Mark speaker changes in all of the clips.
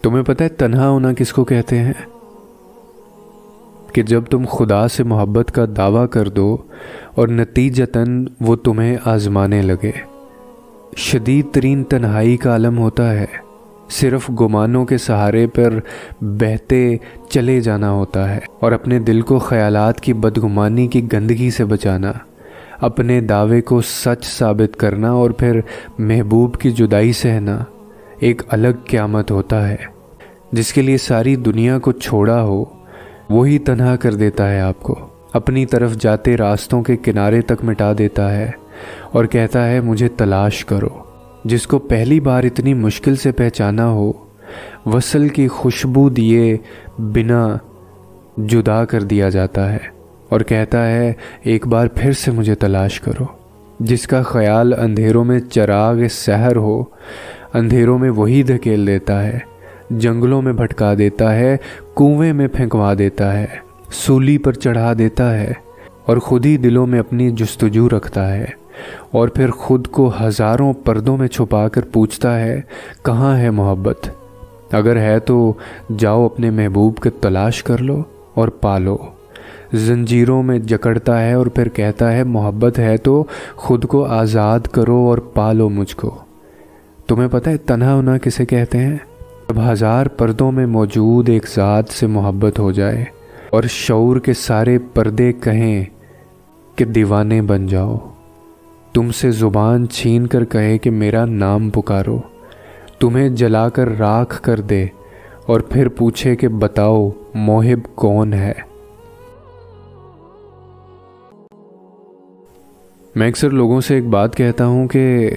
Speaker 1: تمہیں پتہ ہے تنہا ہونا کس کو کہتے ہیں؟ کہ جب تم خدا سے محبت کا دعویٰ کر دو اور نتیجتاً وہ تمہیں آزمانے لگے۔ شدید ترین تنہائی کا عالم ہوتا ہے، صرف گمانوں کے سہارے پر بہتے چلے جانا ہوتا ہے، اور اپنے دل کو خیالات کی بدگمانی کی گندگی سے بچانا، اپنے دعوے کو سچ ثابت کرنا اور پھر محبوب کی جدائی سہنا ایک الگ قیامت ہوتا ہے۔ جس کے لیے ساری دنیا کو چھوڑا ہو وہی تنہا کر دیتا ہے آپ کو، اپنی طرف جاتے راستوں کے کنارے تک مٹا دیتا ہے اور کہتا ہے مجھے تلاش کرو۔ جس کو پہلی بار اتنی مشکل سے پہچانا ہو، وصل کی خوشبو دیے بنا جدا کر دیا جاتا ہے اور کہتا ہے ایک بار پھر سے مجھے تلاش کرو۔ جس کا خیال اندھیروں میں چراغ سحر ہو، اندھیروں میں وہی دھکیل دیتا ہے، جنگلوں میں بھٹکا دیتا ہے، کنویں میں پھینکوا دیتا ہے، سولی پر چڑھا دیتا ہے، اور خود ہی دلوں میں اپنی جستجو رکھتا ہے، اور پھر خود کو ہزاروں پردوں میں چھپا کر پوچھتا ہے کہاں ہے محبت؟ اگر ہے تو جاؤ اپنے محبوب کے تلاش کر لو اور پالو۔ زنجیروں میں جکڑتا ہے اور پھر کہتا ہے محبت ہے تو خود کو آزاد کرو اور پالو مجھ کو۔ تمہیں پتہ ہے تنہا ہونا کسے کہتے ہیں؟ جب ہزار پردوں میں موجود ایک ذات سے محبت ہو جائے اور شعور کے سارے پردے کہیں کہ دیوانے بن جاؤ، تم سے زبان چھین کر کہے کہ میرا نام پکارو، تمہیں جلا کر راکھ کر دے اور پھر پوچھے کہ بتاؤ موہب کون ہے۔ میں اکثر لوگوں سے ایک بات کہتا ہوں کہ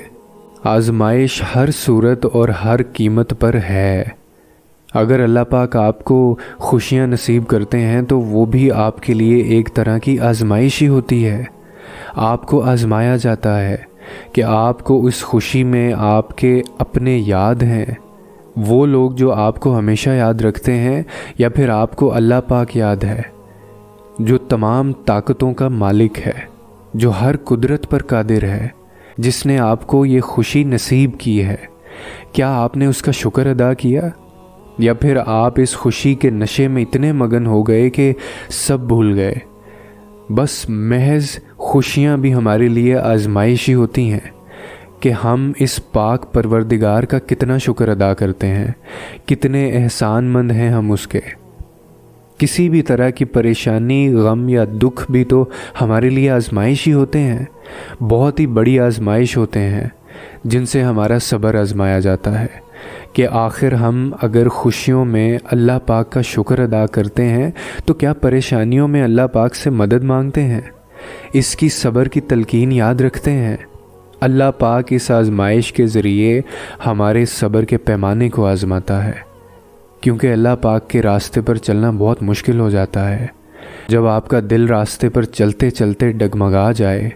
Speaker 1: آزمائش ہر صورت اور ہر قیمت پر ہے۔ اگر اللہ پاک آپ کو خوشیاں نصیب کرتے ہیں تو وہ بھی آپ کے لیے ایک طرح کی آزمائش ہی ہوتی ہے۔ آپ کو آزمایا جاتا ہے کہ آپ کو اس خوشی میں آپ کے اپنے یاد ہیں، وہ لوگ جو آپ کو ہمیشہ یاد رکھتے ہیں، یا پھر آپ کو اللہ پاک یاد ہے جو تمام طاقتوں کا مالک ہے، جو ہر قدرت پر قادر ہے، جس نے آپ کو یہ خوشی نصیب کی ہے۔ کیا آپ نے اس کا شکر ادا کیا، یا پھر آپ اس خوشی کے نشے میں اتنے مگن ہو گئے کہ سب بھول گئے؟ بس محض خوشیاں بھی ہمارے لیے آزمائش ہی ہوتی ہیں کہ ہم اس پاک پروردگار کا کتنا شکر ادا کرتے ہیں، کتنے احسان مند ہیں ہم اس کے۔ کسی بھی طرح کی پریشانی، غم یا دکھ بھی تو ہمارے لیے آزمائش ہی ہوتے ہیں، بہت ہی بڑی آزمائش ہوتے ہیں جن سے ہمارا صبر آزمایا جاتا ہے کہ آخر ہم اگر خوشیوں میں اللہ پاک کا شکر ادا کرتے ہیں تو کیا پریشانیوں میں اللہ پاک سے مدد مانگتے ہیں، اس کی صبر کی تلقین یاد رکھتے ہیں؟ اللہ پاک اس آزمائش کے ذریعے ہمارے صبر کے پیمانے کو آزماتا ہے، کیونکہ اللہ پاک کے راستے پر چلنا بہت مشکل ہو جاتا ہے۔ جب آپ کا دل راستے پر چلتے چلتے ڈگمگا جائے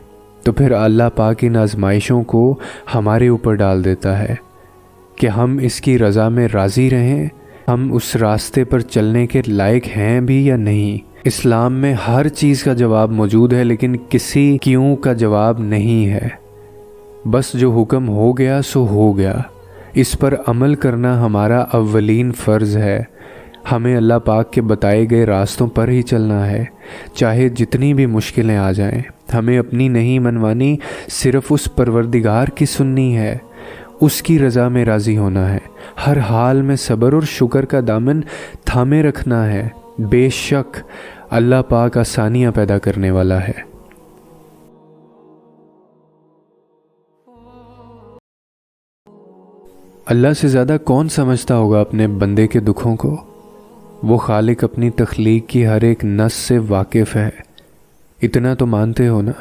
Speaker 1: تو پھر اللہ پاک ان آزمائشوں کو ہمارے اوپر ڈال دیتا ہے کہ ہم اس کی رضا میں راضی رہیں، ہم اس راستے پر چلنے کے لائق ہیں بھی یا نہیں۔ اسلام میں ہر چیز کا جواب موجود ہے، لیکن کسی کیوں کا جواب نہیں ہے۔ بس جو حکم ہو گیا سو ہو گیا، اس پر عمل کرنا ہمارا اولین فرض ہے۔ ہمیں اللہ پاک کے بتائے گئے راستوں پر ہی چلنا ہے، چاہے جتنی بھی مشکلیں آ جائیں۔ ہمیں اپنی نہیں منوانی، صرف اس پروردگار کی سننی ہے، اس کی رضا میں راضی ہونا ہے، ہر حال میں صبر اور شکر کا دامن تھامے رکھنا ہے۔ بے شک اللہ پاک آسانیاں پیدا کرنے والا ہے۔ اللہ سے زیادہ کون سمجھتا ہوگا اپنے بندے کے دکھوں کو؟ وہ خالق اپنی تخلیق کی ہر ایک نس سے واقف ہے، اتنا تو مانتے ہو نا؟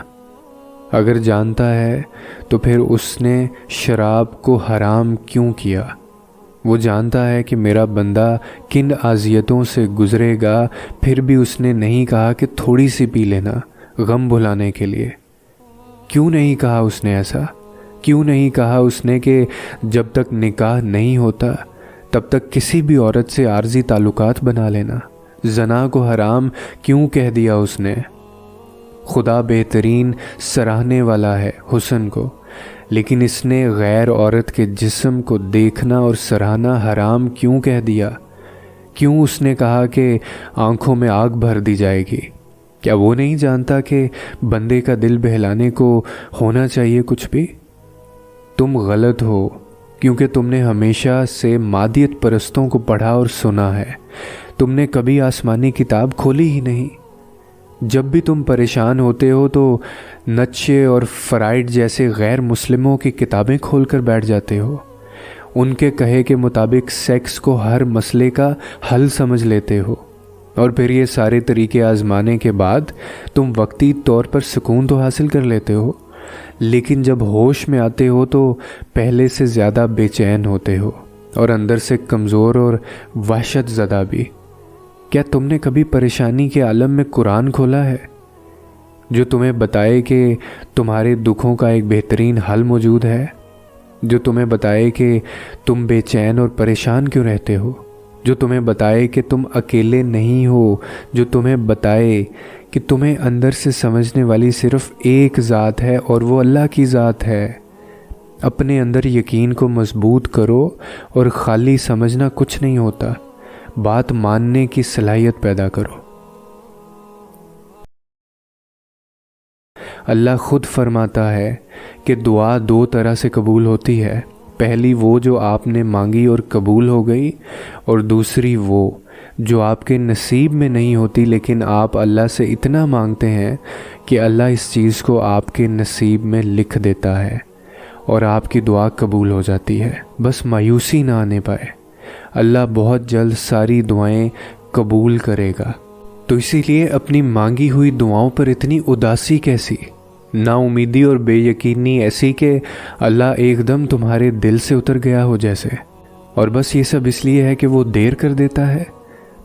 Speaker 1: اگر جانتا ہے تو پھر اس نے شراب کو حرام کیوں کیا؟ وہ جانتا ہے کہ میرا بندہ کن اذیتوں سے گزرے گا، پھر بھی اس نے نہیں کہا کہ تھوڑی سی پی لینا غم بھلانے کے لیے؟ کیوں نہیں کہا اس نے ایسا؟ کیوں نہیں کہا اس نے کہ جب تک نکاح نہیں ہوتا تب تک کسی بھی عورت سے عارضی تعلقات بنا لینا؟ زنا کو حرام کیوں کہہ دیا اس نے؟ خدا بہترین سراہنے والا ہے حسن کو، لیکن اس نے غیر عورت کے جسم کو دیکھنا اور سراہنا حرام کیوں کہہ دیا؟ کیوں اس نے کہا کہ آنکھوں میں آگ بھر دی جائے گی؟ کیا وہ نہیں جانتا کہ بندے کا دل بہلانے کو ہونا چاہیے کچھ بھی؟ تم غلط ہو کیونکہ تم نے ہمیشہ سے مادیت پرستوں کو پڑھا اور سنا ہے، تم نے کبھی آسمانی کتاب کھولی ہی نہیں۔ جب بھی تم پریشان ہوتے ہو تو نچے اور فرائڈ جیسے غیر مسلموں کی کتابیں کھول کر بیٹھ جاتے ہو، ان کے کہے کے مطابق سیکس کو ہر مسئلے کا حل سمجھ لیتے ہو، اور پھر یہ سارے طریقے آزمانے کے بعد تم وقتی طور پر سکون تو حاصل کر لیتے ہو، لیکن جب ہوش میں آتے ہو تو پہلے سے زیادہ بے چین ہوتے ہو اور اندر سے کمزور اور وحشت زدہ بھی۔ کیا تم نے کبھی پریشانی کے عالم میں قرآن کھولا ہے جو تمہیں بتائے کہ تمہارے دکھوں کا ایک بہترین حل موجود ہے؟ جو تمہیں بتائے کہ تم بے چین اور پریشان کیوں رہتے ہو؟ جو تمہیں بتائے کہ تم اکیلے نہیں ہو؟ جو تمہیں بتائے کہ تمہیں اندر سے سمجھنے والی صرف ایک ذات ہے اور وہ اللہ کی ذات ہے؟ اپنے اندر یقین کو مضبوط کرو، اور خالی سمجھنا کچھ نہیں ہوتا، بات ماننے کی صلاحیت پیدا کرو۔ اللہ خود فرماتا ہے کہ دعا دو طرح سے قبول ہوتی ہے، پہلی وہ جو آپ نے مانگی اور قبول ہو گئی، اور دوسری وہ جو آپ کے نصیب میں نہیں ہوتی لیکن آپ اللہ سے اتنا مانگتے ہیں کہ اللہ اس چیز کو آپ کے نصیب میں لکھ دیتا ہے اور آپ کی دعا قبول ہو جاتی ہے۔ بس مایوسی نہ آنے پائے، اللہ بہت جلد ساری دعائیں قبول کرے گا۔ تو اسی لیے اپنی مانگی ہوئی دعاؤں پر اتنی اداسی کیسی، نا امیدی اور بے یقینی ایسی کہ اللہ ایک دم تمہارے دل سے اتر گیا ہو جیسے، اور بس یہ سب اس لیے ہے کہ وہ دیر کر دیتا ہے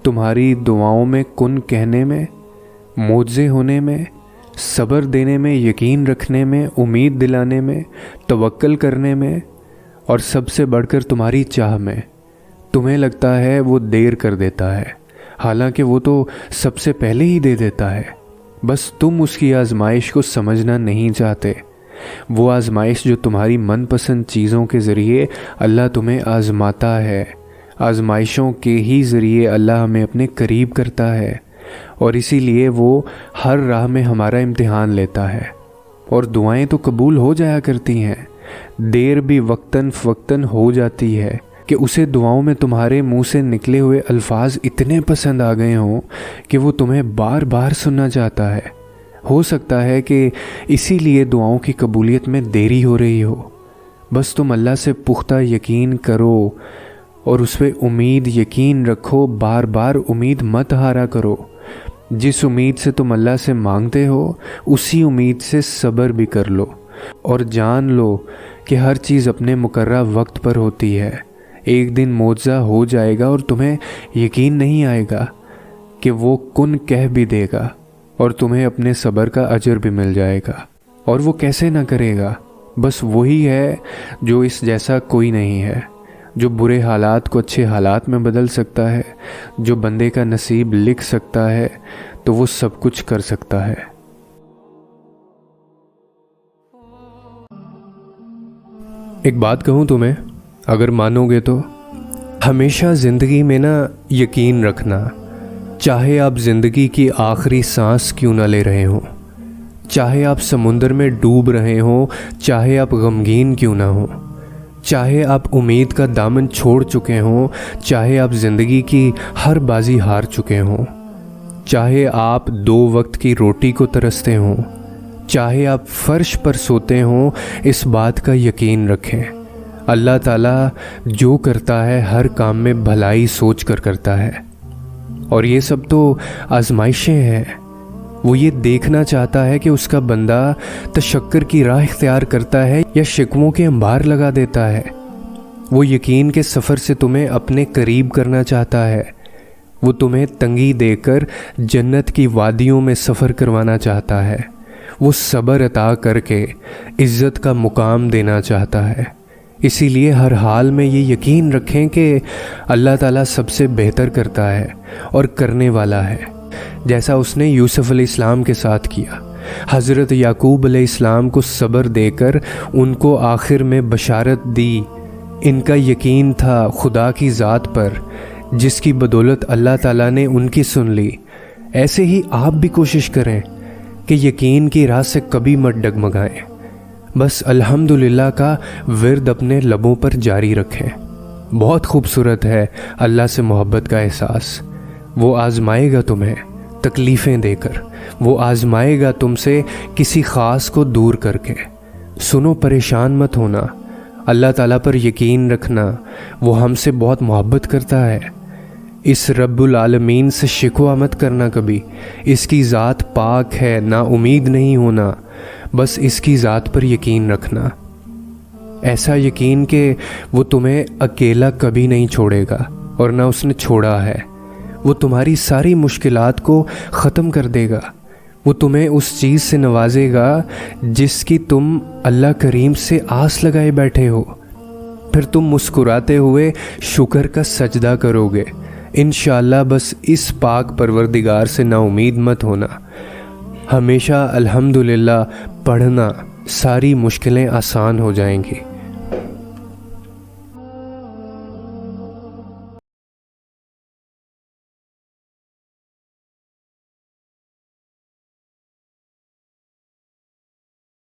Speaker 1: تمہاری دعاؤں میں کن کہنے میں، معجزے ہونے میں، صبر دینے میں، یقین رکھنے میں، امید دلانے میں، توکل کرنے میں، اور سب سے بڑھ کر تمہاری چاہ میں۔ تمہیں لگتا ہے وہ دیر کر دیتا ہے، حالانکہ وہ تو سب سے پہلے ہی دے دیتا ہے، بس تم اس کی آزمائش کو سمجھنا نہیں چاہتے۔ وہ آزمائش جو تمہاری من پسند چیزوں کے ذریعے اللہ تمہیں آزماتا ہے، آزمائشوں کے ہی ذریعے اللہ ہمیں اپنے قریب کرتا ہے، اور اسی لیے وہ ہر راہ میں ہمارا امتحان لیتا ہے، اور دعائیں تو قبول ہو جایا کرتی ہیں، دیر بھی وقتاً فوقتاً ہو جاتی ہے کہ اسے دعاؤں میں تمہارے منہ سے نکلے ہوئے الفاظ اتنے پسند آ گئے ہوں کہ وہ تمہیں بار بار سننا چاہتا ہے۔ ہو سکتا ہے کہ اسی لیے دعاؤں کی قبولیت میں دیری ہو رہی ہو۔ بس تم اللہ سے پختہ یقین کرو اور اس پہ امید یقین رکھو، بار بار امید مت ہارا کرو۔ جس امید سے تم اللہ سے مانگتے ہو اسی امید سے صبر بھی کر لو، اور جان لو کہ ہر چیز اپنے مقررہ وقت پر ہوتی ہے۔ ایک دن معجزہ ہو جائے گا اور تمہیں یقین نہیں آئے گا کہ وہ کن کہہ بھی دے گا، اور تمہیں اپنے صبر کا اجر بھی مل جائے گا۔ اور وہ کیسے نہ کرے گا؟ بس وہی ہے جو اس جیسا کوئی نہیں ہے، جو برے حالات کو اچھے حالات میں بدل سکتا ہے، جو بندے کا نصیب لکھ سکتا ہے، تو وہ سب کچھ کر سکتا ہے۔ ایک بات کہوں تمہیں، اگر مانو گے تو ہمیشہ زندگی میں یقین رکھنا، چاہے آپ زندگی کی آخری سانس کیوں نہ لے رہے ہوں، چاہے آپ سمندر میں ڈوب رہے ہوں، چاہے آپ غمگین کیوں نہ ہوں، چاہے آپ امید کا دامن چھوڑ چکے ہوں، چاہے آپ زندگی کی ہر بازی ہار چکے ہوں، چاہے آپ 2 وقت کی روٹی کو ترستے ہوں، چاہے آپ فرش پر سوتے ہوں، اس بات کا یقین رکھیں، اللہ تعالیٰ جو کرتا ہے ہر کام میں بھلائی سوچ کر کرتا ہے، اور یہ سب تو آزمائشیں ہیں۔ وہ یہ دیکھنا چاہتا ہے کہ اس کا بندہ تشکر کی راہ اختیار کرتا ہے یا شکووں کے انبار لگا دیتا ہے۔ وہ یقین کے سفر سے تمہیں اپنے قریب کرنا چاہتا ہے، وہ تمہیں تنگی دے کر جنت کی وادیوں میں سفر کروانا چاہتا ہے، وہ صبر عطا کر کے عزت کا مقام دینا چاہتا ہے۔ اسی لیے ہر حال میں یہ یقین رکھیں کہ اللہ تعالیٰ سب سے بہتر کرتا ہے اور کرنے والا ہے، جیسا اس نے یوسف علیہ السلام کے ساتھ کیا۔ حضرت یعقوب علیہ السلام کو صبر دے کر ان کو آخر میں بشارت دی۔ ان کا یقین تھا خدا کی ذات پر، جس کی بدولت اللہ تعالیٰ نے ان کی سن لی۔ ایسے ہی آپ بھی کوشش کریں کہ یقین کی راہ سے کبھی مت ڈگمگائیں، بس الحمدللہ کا ورد اپنے لبوں پر جاری رکھیں۔ بہت خوبصورت ہے اللہ سے محبت کا احساس۔ وہ آزمائے گا تمہیں تکلیفیں دے کر، وہ آزمائے گا تم سے کسی خاص کو دور کر کے۔ سنو، پریشان مت ہونا، اللہ تعالیٰ پر یقین رکھنا، وہ ہم سے بہت محبت کرتا ہے۔ اس رب العالمین سے شکوہ مت کرنا کبھی، اس کی ذات پاک ہے، نا امید نہیں ہونا، بس اس کی ذات پر یقین رکھنا، ایسا یقین کہ وہ تمہیں اکیلا کبھی نہیں چھوڑے گا اور نہ اس نے چھوڑا ہے۔ وہ تمہاری ساری مشکلات کو ختم کر دے گا، وہ تمہیں اس چیز سے نوازے گا جس کی تم اللہ کریم سے آس لگائے بیٹھے ہو، پھر تم مسکراتے ہوئے شکر کا سجدہ کرو گے انشاءاللہ۔ بس اس پاک پروردگار سے نا امید مت ہونا، ہمیشہ الحمدللہ پڑھنا، ساری مشکلیں آسان ہو جائیں گی۔